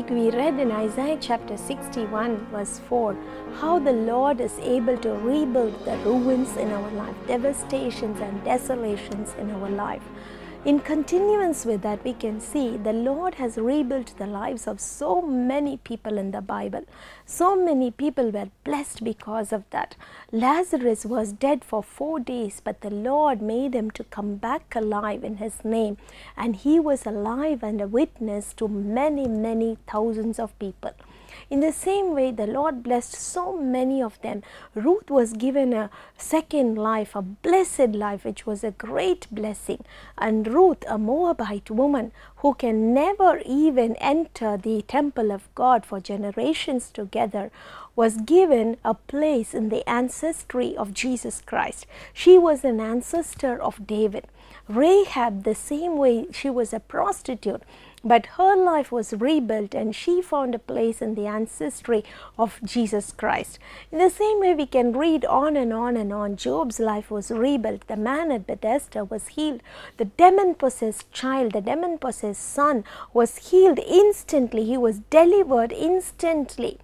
week we read in Isaiah chapter 61 verse 4 how the Lord is able to rebuild the ruins in our life, devastations and desolations in our life. In continuance with that, we can see the Lord has rebuilt the lives of so many people in the Bible. So many people were blessed because of that. Lazarus was dead for 4 days, but the Lord made him to come back alive in his name, and he was alive and a witness to many, many thousands of people. In the same way, the Lord blessed so many of them. Ruth was given a second life, a blessed life, which was a great blessing. And Ruth, a Moabite woman who can never even enter the temple of God for generations together, was given a place in the ancestry of Jesus Christ. She was an ancestor of David. Rahab, the same way, she was a prostitute, but her life was rebuilt and she found a place in the ancestry of Jesus Christ. In the same way, we can read on and on and on. Job's life was rebuilt. The man at Bethesda was healed. The demon-possessed child, the demon-possessed son was healed instantly. He was delivered instantly.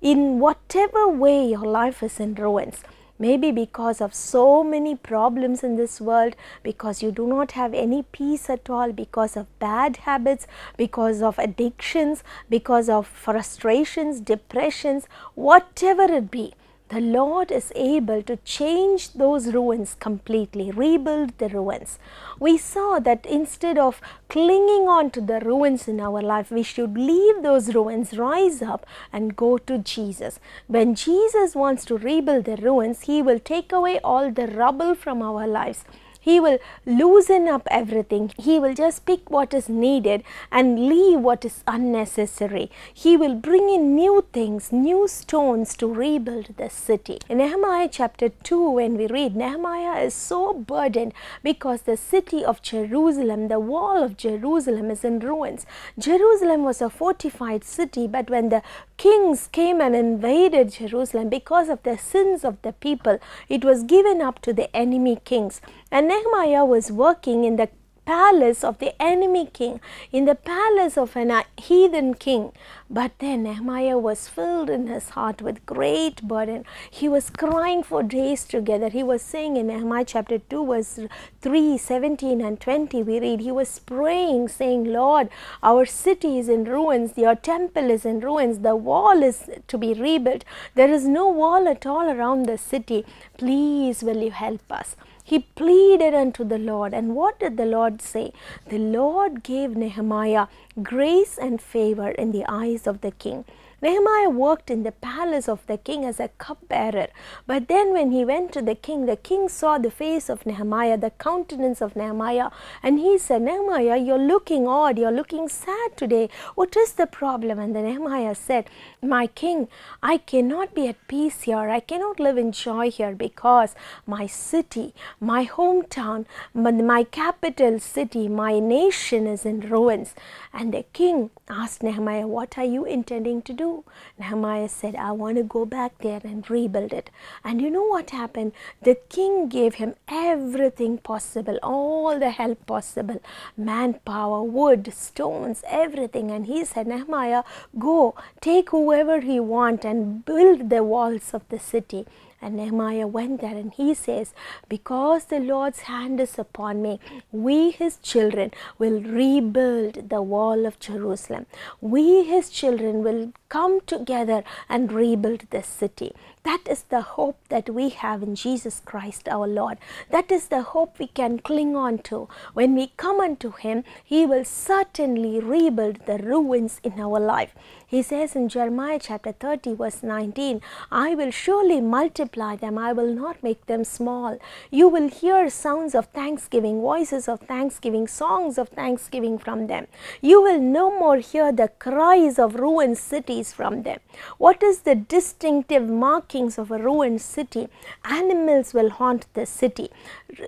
In whatever way your life is in ruins, maybe because of so many problems in this world, because you do not have any peace at all, because of bad habits, because of addictions, because of frustrations, depressions, whatever it be, the Lord is able to change those ruins completely, rebuild the ruins. We saw that instead of clinging on to the ruins in our life, we should leave those ruins, rise up and go to Jesus. When Jesus wants to rebuild the ruins, He will take away all the rubble from our lives. He will loosen up everything. He will just pick what is needed and leave what is unnecessary. He will bring in new things, new stones to rebuild the city. In Nehemiah chapter 2, when we read, Nehemiah is so burdened because the city of Jerusalem, the wall of Jerusalem is in ruins. Jerusalem was a fortified city, but when the kings came and invaded Jerusalem, because of the sins of the people, it was given up to the enemy kings. And Nehemiah was working in the palace of the enemy king, in the palace of an heathen king. But then Nehemiah was filled in his heart with great burden. He was crying for days together. He was saying in Nehemiah chapter 2 verse 3, 17 and 20, we read, he was praying saying, Lord, our city is in ruins, your temple is in ruins, the wall is to be rebuilt. There is no wall at all around the city. Please will you help us? He pleaded unto the Lord, and what did the Lord say? The Lord gave Nehemiah grace and favor in the eyes of the king. Nehemiah worked in the palace of the king as a cupbearer, but then when he went to the king saw the face of Nehemiah, the countenance of Nehemiah, and he said, Nehemiah, you're looking odd, you're looking sad today. What is the problem? And then Nehemiah said, my king, I cannot be at peace here. I cannot live in joy here because my city, my hometown, my capital city, my nation is in ruins. And the king asked Nehemiah, what are you intending to do? Nehemiah said, I want to go back there and rebuild it. And you know what happened? The king gave him everything possible, all the help possible, manpower, wood, stones, everything. And he said, Nehemiah, go, take whoever you want and build the walls of the city. And Nehemiah went there and he says, because the Lord's hand is upon me, we his children will rebuild the wall of Jerusalem. We his children will come together and rebuild the city. That is the hope that we have in Jesus Christ our Lord. That is the hope we can cling on to. When we come unto him, he will certainly rebuild the ruins in our life. He says in Jeremiah chapter 30 verse 19, I will surely multiply them, I will not make them small. You will hear sounds of thanksgiving, voices of thanksgiving, songs of thanksgiving from them. You will no more hear the cries of ruined cities from them. What is the distinctive markings of a ruined city? Animals will haunt the city.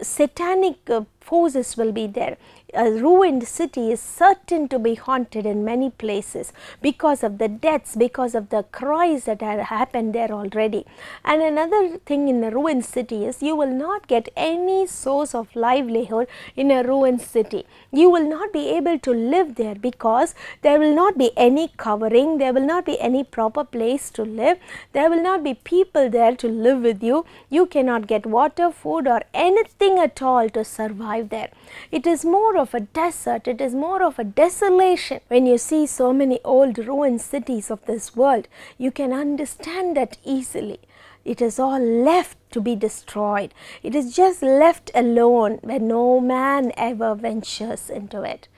Satanic forces will be there. A ruined city is certain to be haunted in many places because of the deaths, because of the cries that had happened there already. And another thing in a ruined city is you will not get any source of livelihood in a ruined city. You will not be able to live there because there will not be any covering, there will not be any proper place to live, there will not be people there to live with you. You cannot get water, food or anything at all to survive there. It is more of a desert, it is more of a desolation. When you see so many old ruined cities of this world, you can understand that easily. It is all left to be destroyed. It is just left alone where no man ever ventures into it.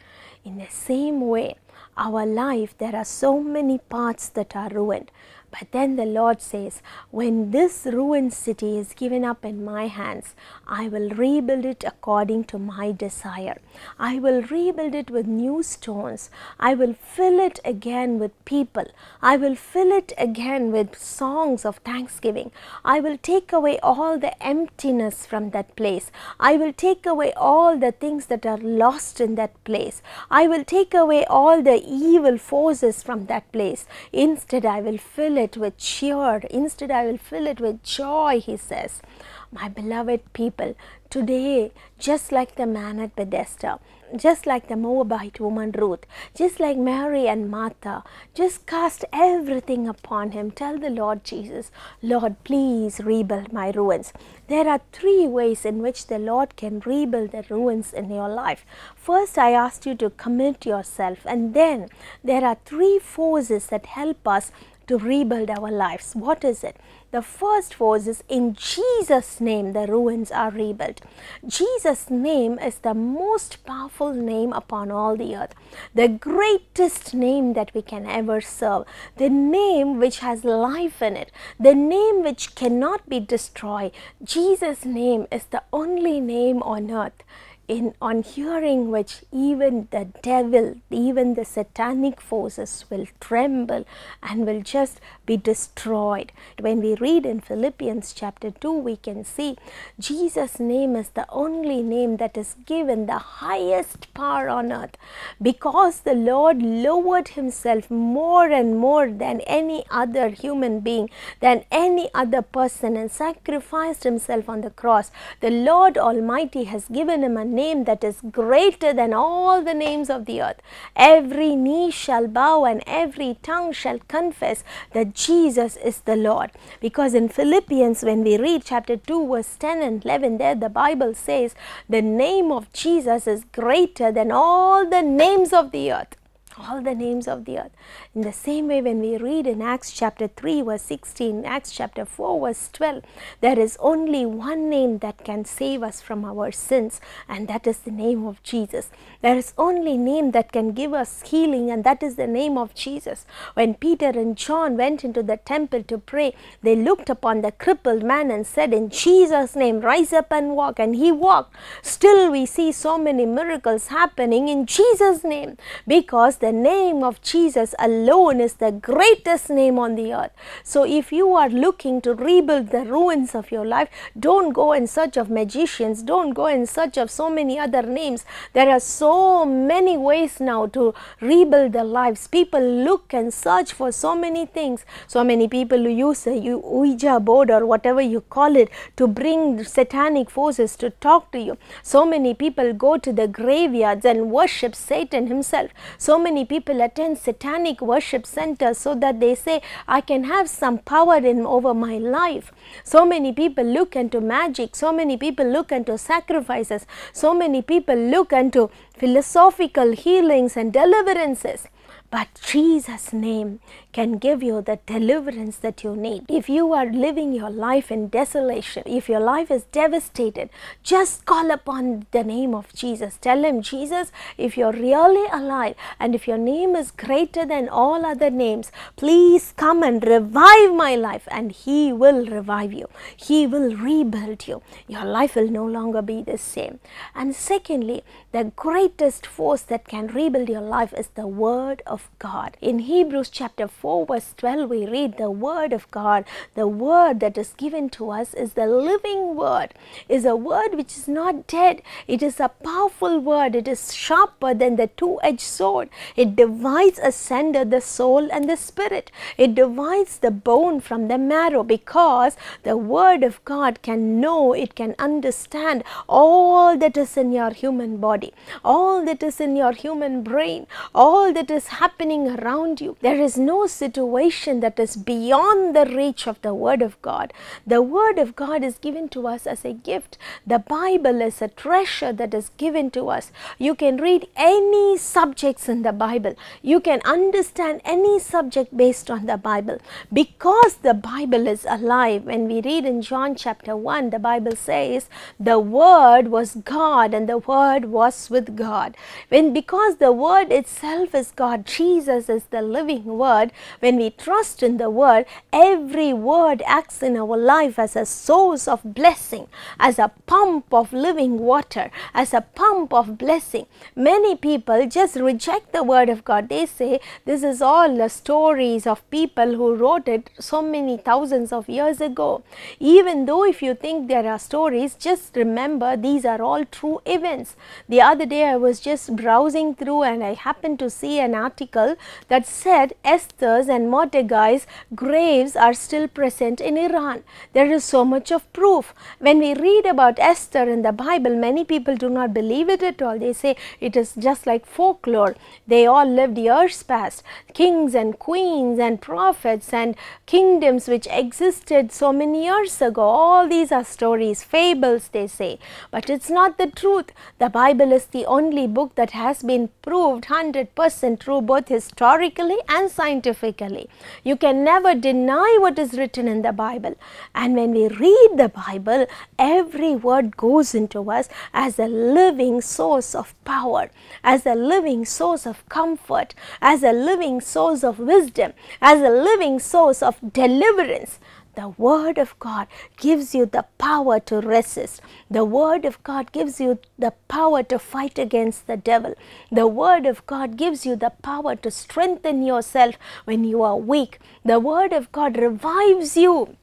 In the same way, our life, there are so many parts that are ruined. But then the Lord says, when this ruined city is given up in my hands, I will rebuild it according to my desire. I will rebuild it with new stones. I will fill it again with people. I will fill it again with songs of thanksgiving. I will take away all the emptiness from that place. I will take away all the things that are lost in that place. I will take away all the evil forces from that place. Instead, I will fill it with cheer. Instead, I will fill it with joy, he says. My beloved people, today, just like the man at Bethesda, just like the Moabite woman Ruth, just like Mary and Martha, just cast everything upon him. Tell the Lord Jesus, Lord, please rebuild my ruins. There are three ways in which the Lord can rebuild the ruins in your life. First, I asked you to commit yourself, and then there are three forces that help us to rebuild our lives. What is it? The first force is, in Jesus' name the ruins are rebuilt. Jesus' name is the most powerful name upon all the earth, the greatest name that we can ever serve, the name which has life in it, the name which cannot be destroyed. Jesus' name is the only name on earth on hearing which even the devil, even the satanic forces will tremble and will just be destroyed. When we read in Philippians chapter 2, we can see Jesus' name is the only name that is given the highest power on earth, because the Lord lowered himself more and more than any other human being, than any other person, and sacrificed himself on the cross. The Lord Almighty has given him a name that is greater than all the names of the earth. Every knee shall bow and every tongue shall confess that Jesus is the Lord. Because in Philippians, when we read chapter 2 verse 10 and 11, there the Bible says the name of Jesus is greater than all the names of the earth. All the names of the earth. In the same way, when we read in Acts chapter 3 verse 16, Acts chapter 4 verse 12, there is only one name that can save us from our sins, and that is the name of Jesus. There is only name that can give us healing, and that is the name of Jesus. When Peter and John went into the temple to pray, they looked upon the crippled man and said, in Jesus' name, rise up and walk, and he walked. Still we see so many miracles happening in Jesus' name, because the name of Jesus alone is the greatest name on the earth. So if you are looking to rebuild the ruins of your life, don't go in search of magicians, don't go in search of so many other names. There are so many ways now to rebuild their lives. People look and search for so many things. So many people who use a Ouija board or whatever you call it to bring satanic forces to talk to you. So many people go to the graveyards and worship Satan himself. So many people attend satanic worship centers so that they say, I can have some power over my life. So many people look into magic. So many people look into sacrifices. So many people look into philosophical healings and deliverances. But Jesus' name can give you the deliverance that you need. If you are living your life in desolation, if your life is devastated, just call upon the name of Jesus. Tell him, Jesus, if you're really alive and if your name is greater than all other names, please come and revive my life, and he will revive you. He will rebuild you. Your life will no longer be the same. And secondly, the greatest force that can rebuild your life is the word of of God. In Hebrews chapter 4 verse 12 we read the word of God, the word that is given to us is the living word, is a word which is not dead. It is a powerful word. It is sharper than the two-edged sword. It divides asunder the soul and the spirit. It divides the bone from the marrow, because the word of God can know, it can understand all that is in your human body, all that is in your human brain, all that is happening around you. There is no situation that is beyond the reach of the word of God. The word of God is given to us as a gift. The Bible is a treasure that is given to us. You can read any subjects in the Bible. You can understand any subject based on the Bible, because the Bible is alive. When we read in John chapter 1, the Bible says the word was God and the word was with God. Because the word itself is God, Jesus is the living word. When we trust in the word, every word acts in our life as a source of blessing, as a pump of living water, as a pump of blessing. Many people just reject the word of God. They say this is all the stories of people who wrote it so many thousands of years ago. Even though if you think there are stories, just remember these are all true events. The other day I was just browsing through and I happened to see an article that said Esther's and Mordecai's graves are still present in Iran. There is so much of proof. When we read about Esther in the Bible, many people do not believe it at all. They say it is just like folklore. They all lived years past. Kings and queens and prophets and kingdoms which existed so many years ago. All these are stories, fables, they say. But it's not the truth. The Bible is the only book that has been proved 100% true, both historically and scientifically. You can never deny what is written in the Bible. And when we read the Bible, every word goes into us as a living source of power, as a living source of comfort, as a living source of wisdom, as a living source of deliverance. The word of God gives you the power to resist. The word of God gives you the power to fight against the devil. The word of God gives you the power to strengthen yourself when you are weak. The word of God revives you.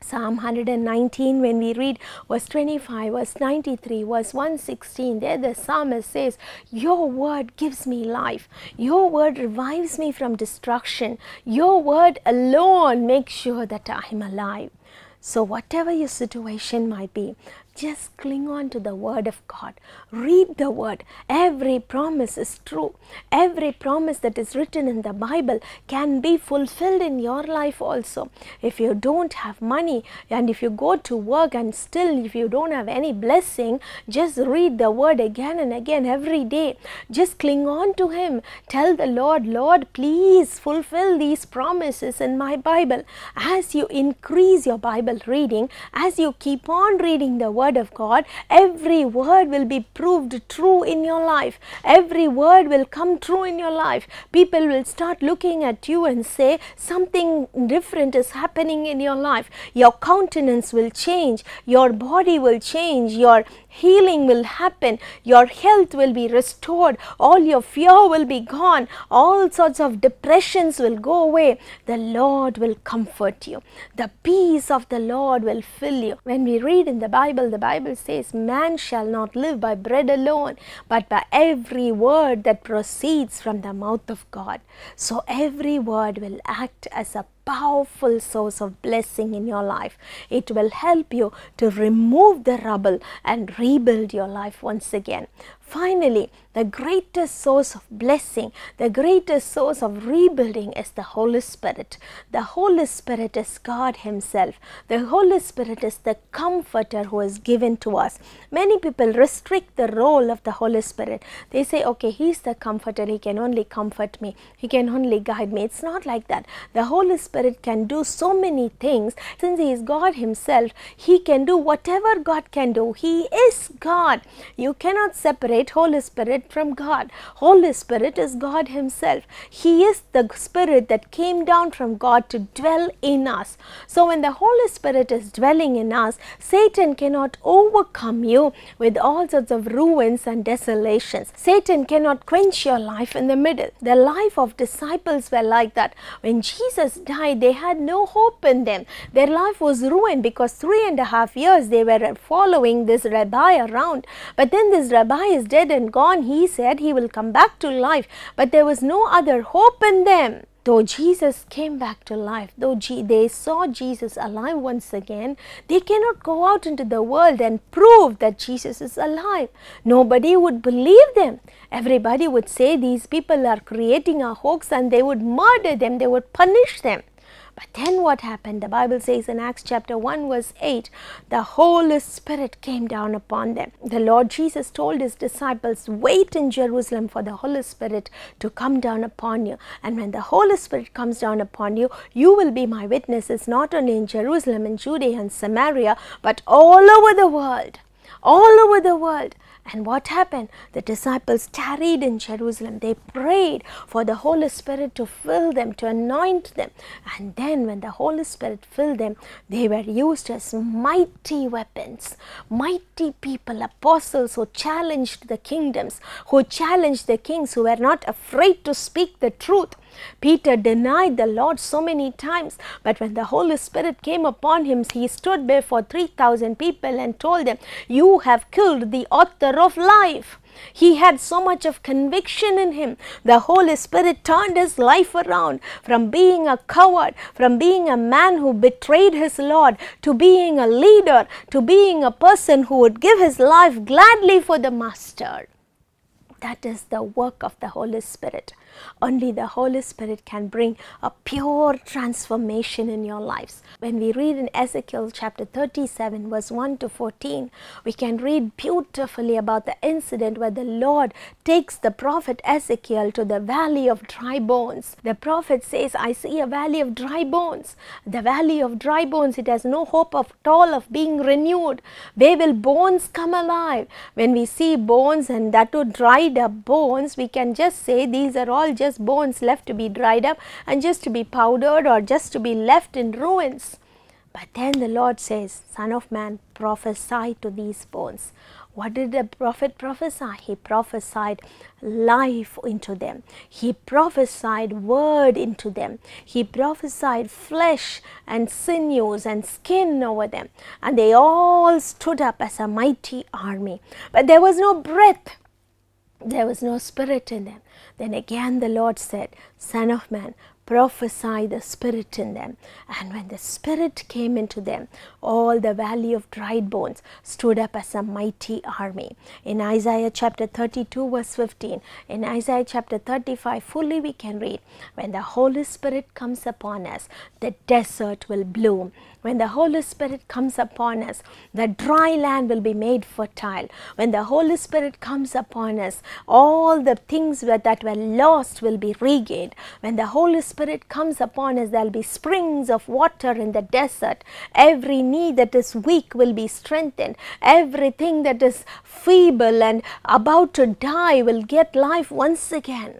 Psalm 119, when we read verse 25, verse 93, verse 116, there the psalmist says, your word gives me life. Your word revives me from destruction. Your word alone makes sure that I am alive. So whatever your situation might be, just cling on to the word of God. Read the word. Every promise is true. Every promise that is written in the Bible can be fulfilled in your life also. If you don't have money and if you go to work and still if you don't have any blessing, just read the word again and again every day. Just cling on to him. Tell the Lord, Lord, please fulfill these promises in my Bible. As you increase your Bible reading, as you keep on reading the word of God, every word will be proved true in your life. Every word will come true in your life. People will start looking at you and say something different is happening in your life. Your countenance will change. Your body will change. Your healing will happen. Your health will be restored. All your fear will be gone. All sorts of depressions will go away. The Lord will comfort you. The peace of the Lord will fill you. When we read in the Bible says, man shall not live by bread alone, but by every word that proceeds from the mouth of God. So every word will act as a powerful source of blessing in your life. It will help you to remove the rubble and rebuild your life once again. Finally, the greatest source of blessing, the greatest source of rebuilding is the Holy Spirit. The Holy Spirit is God himself. The Holy Spirit is the comforter who is given to us. Many people restrict the role of the Holy Spirit. They say, okay, he's the comforter. He can only comfort me. He can only guide me. It's not like that. The Holy Spirit Spirit can do so many things. Since He is God Himself, He can do whatever God can do. He is God. You cannot separate Holy Spirit from God. Holy Spirit is God Himself. He is the Spirit that came down from God to dwell in us. So when the Holy Spirit is dwelling in us, Satan cannot overcome you with all sorts of ruins and desolations. Satan cannot quench your life in the middle. The life of disciples were like that. When Jesus died, they had no hope in them. Their life was ruined because 3.5 years they were following this rabbi around. But then this rabbi is dead and gone. He said he will come back to life, but there was no other hope in them. Though Jesus came back to life, though they saw Jesus alive once again, they cannot go out into the world and prove that Jesus is alive. Nobody would believe them. Everybody would say these people are creating a hoax, and they would murder them, they would punish them. But then what happened? The Bible says in Acts chapter 1 verse 8, the Holy Spirit came down upon them. The Lord Jesus told His disciples, wait in Jerusalem for the Holy Spirit to come down upon you. And when the Holy Spirit comes down upon you, you will be my witnesses, not only in Jerusalem and Judea and Samaria, but all over the world. All over the world. And what happened? The disciples tarried in Jerusalem. They prayed for the Holy Spirit to fill them, to anoint them. And then when the Holy Spirit filled them, they were used as mighty weapons. Mighty people, apostles who challenged the kingdoms, who challenged the kings, who were not afraid to speak the truth. Peter denied the Lord so many times, but when the Holy Spirit came upon him, he stood before 3,000 people and told them, you have killed the author of life. He had so much of conviction in him. The Holy Spirit turned his life around from being a coward, from being a man who betrayed his Lord, to being a leader, to being a person who would give his life gladly for the Master. That is the work of the Holy Spirit. Only the Holy Spirit can bring a pure transformation in your lives. When we read in Ezekiel chapter 37 verse 1 to 14, we can read beautifully about the incident where the Lord takes the prophet Ezekiel to the valley of dry bones. The prophet says, I see a valley of dry bones. The valley of dry bones, it has no hope at all of being renewed. Where will bones come alive? When we see bones, and that too dried up bones, we can just say these are all just bones left to be dried up and just to be powdered or just to be left in ruins. But then the Lord says, Son of man, prophesy to these bones. What did the prophet prophesy? He prophesied life into them. He prophesied word into them. He prophesied flesh and sinews and skin over them. And they all stood up as a mighty army. But there was no breath. There was no spirit in them. Then again the Lord said, Son of man, prophesy the Spirit in them. And when the Spirit came into them, all the valley of dried bones stood up as a mighty army. In Isaiah chapter 32 verse 15, in Isaiah chapter 35 fully we can read, when the Holy Spirit comes upon us, the desert will bloom. When the Holy Spirit comes upon us, the dry land will be made fertile. When the Holy Spirit comes upon us, all the things that were lost will be regained. When the Holy Spirit comes upon us, there will be springs of water in the desert. Every knee that is weak will be strengthened. Everything that is feeble and about to die will get life once again.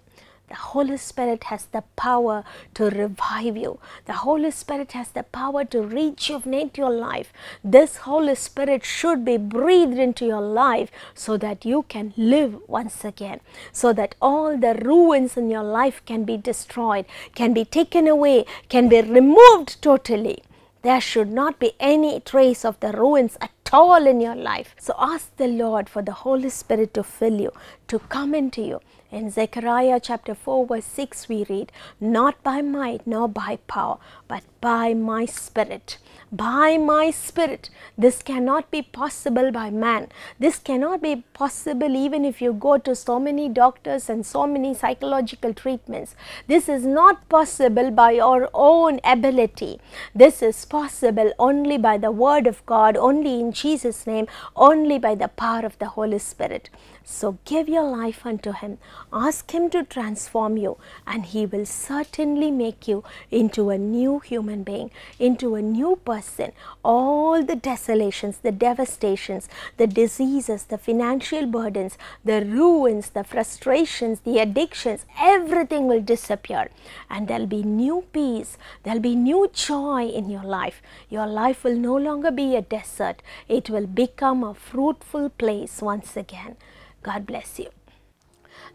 The Holy Spirit has the power to revive you. The Holy Spirit has the power to rejuvenate your life. This Holy Spirit should be breathed into your life so that you can live once again. So that all the ruins in your life can be destroyed, can be taken away, can be removed totally. There should not be any trace of the ruins at all in your life. So ask the Lord for the Holy Spirit to fill you, to come into you. In Zechariah chapter 4 verse 6 we read, not by might nor by power, but by my Spirit. By my Spirit. This cannot be possible by man. This cannot be possible even if you go to so many doctors and so many psychological treatments. This is not possible by your own ability. This is possible only by the Word of God, only in Jesus' name, only by the power of the Holy Spirit. So give your life unto Him. Ask Him to transform you, and He will certainly make you into a new human being, into a new person. All the desolations, the devastations, the diseases, the financial burdens, the ruins, the frustrations, the addictions, everything will disappear, and there'll be new peace, there'll be new joy in your life. Your life will no longer be a desert. It will become a fruitful place once again. God bless you.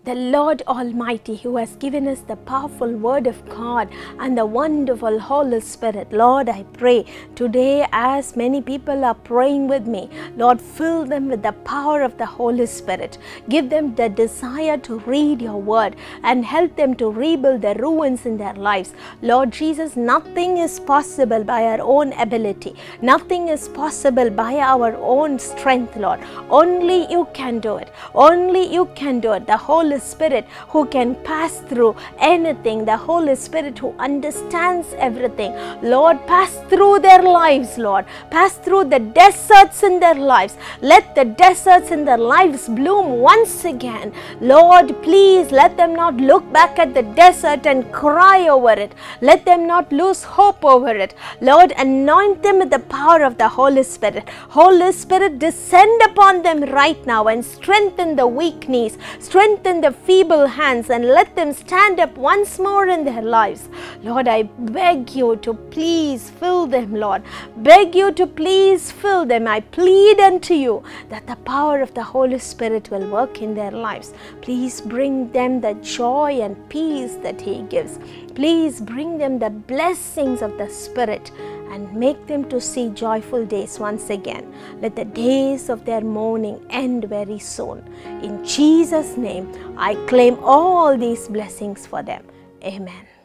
The Lord Almighty, who has given us the powerful Word of God and the wonderful Holy Spirit, Lord, I pray today, as many people are praying with me, Lord, fill them with the power of the Holy Spirit. Give them the desire to read your Word and help them to rebuild the ruins in their lives. Lord Jesus, nothing is possible by our own ability. Nothing is possible by our own strength, Lord. Only you can do it. Only you can do it. The Holy Spirit who can pass through anything, the Holy Spirit who understands everything. Lord, pass through their lives, Lord. Pass through the deserts in their lives. Let the deserts in their lives bloom once again. Lord, please let them not look back at the desert and cry over it. Let them not lose hope over it. Lord, anoint them with the power of the Holy Spirit. Holy Spirit, descend upon them right now and strengthen the weak knees, strengthen the feeble hands, and let them stand up once more in their lives. Lord, I beg you to please fill them, Lord. Beg you to please fill them. I plead unto you that the power of the Holy Spirit will work in their lives. Please bring them the joy and peace that He gives. Please bring them the blessings of the Spirit and make them to see joyful days once again. Let the days of their mourning end very soon. In Jesus' name, I claim all these blessings for them. Amen.